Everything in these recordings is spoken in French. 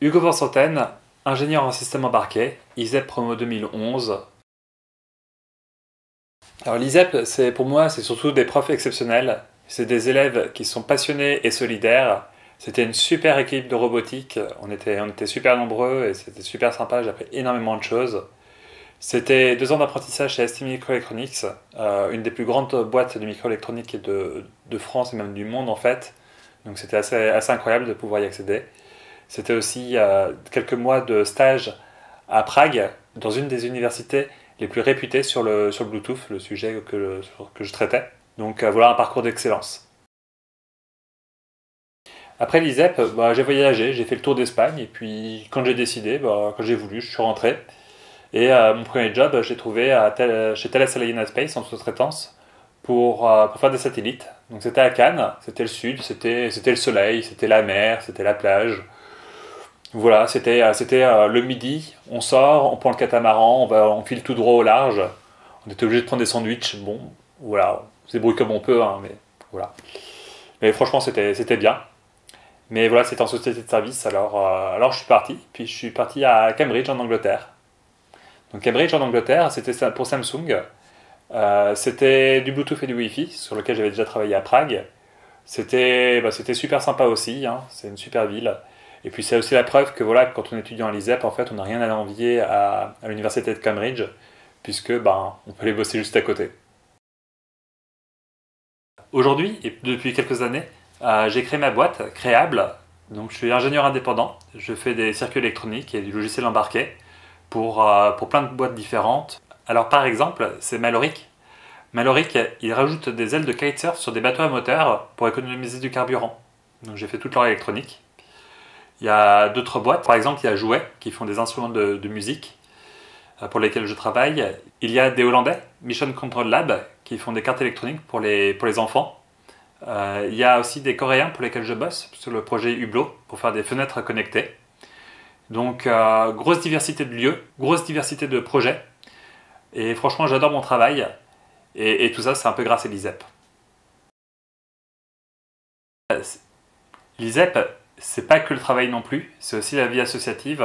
Hugo Vansantène, ingénieur en système embarqué, ISEP promo 2011. Alors l'ISEP, pour moi, c'est surtout des profs exceptionnels. C'est des élèves qui sont passionnés et solidaires. C'était une super équipe de robotique. On était super nombreux et c'était super sympa. J'ai appris énormément de choses. C'était 2 ans d'apprentissage chez ST Microelectronics, une des plus grandes boîtes de microélectronique de France et même du monde en fait. Donc c'était assez incroyable de pouvoir y accéder. C'était aussi quelques mois de stage à Prague, dans une des universités les plus réputées sur le Bluetooth, le sujet que je traitais. Donc voilà un parcours d'excellence. Après l'ISEP, j'ai voyagé, j'ai fait le tour d'Espagne, et puis quand j'ai décidé, quand j'ai voulu, je suis rentré. Et mon premier job, j'ai trouvé chez Thales Alenia Space en sous-traitance pour faire des satellites. Donc c'était à Cannes, c'était le sud, c'était le soleil, c'était la mer, c'était la plage. Voilà, c'était le midi, on sort, on prend le catamaran, on file tout droit au large. On était obligé de prendre des sandwichs. Bon, voilà, on se débrouille comme on peut, hein, mais voilà. Mais franchement, c'était bien. Mais voilà, c'était en société de service, alors je suis parti. Puis je suis parti à Cambridge en Angleterre. Donc Cambridge en Angleterre, c'était ça pour Samsung. C'était du Bluetooth et du Wi-Fi, sur lequel j'avais déjà travaillé à Prague. C'était super sympa aussi, hein, c'est une super ville. Et puis c'est aussi la preuve que voilà, quand on est étudiant à l'ISEP, en fait, on n'a rien à envier à l'université de Cambridge, puisque on peut aller bosser juste à côté. Aujourd'hui, et depuis quelques années, j'ai créé ma boîte, Créable. Donc je suis ingénieur indépendant, je fais des circuits électroniques et du logiciel embarqué pour plein de boîtes différentes. Alors par exemple, c'est Mallorik. Mallorik, il rajoute des ailes de kitesurf sur des bateaux à moteur pour économiser du carburant. Donc j'ai fait toute leur électronique. Il y a d'autres boîtes, par exemple il y a Jouet qui font des instruments de musique pour lesquels je travaille. Il y a des Hollandais, Mission Control Lab, qui font des cartes électroniques pour les enfants. Il y a aussi des Coréens pour lesquels je bosse sur le projet Hublot pour faire des fenêtres connectées. Donc grosse diversité de lieux, grosse diversité de projets. Et franchement j'adore mon travail. Et tout ça c'est un peu grâce à l'ISEP. L'ISEP, c'est pas que le travail non plus, c'est aussi la vie associative.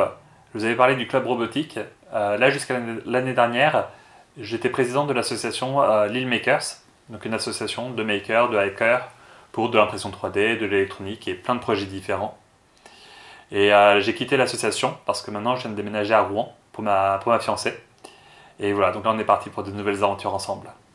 Je vous avais parlé du club robotique. Là, jusqu'à l'année dernière, j'étais président de l'association Lille Makers, donc une association de makers, de hackers pour de l'impression 3D, de l'électronique et plein de projets différents. Et j'ai quitté l'association parce que maintenant je viens de déménager à Rouen pour ma fiancée. Et voilà, donc là on est parti pour de nouvelles aventures ensemble.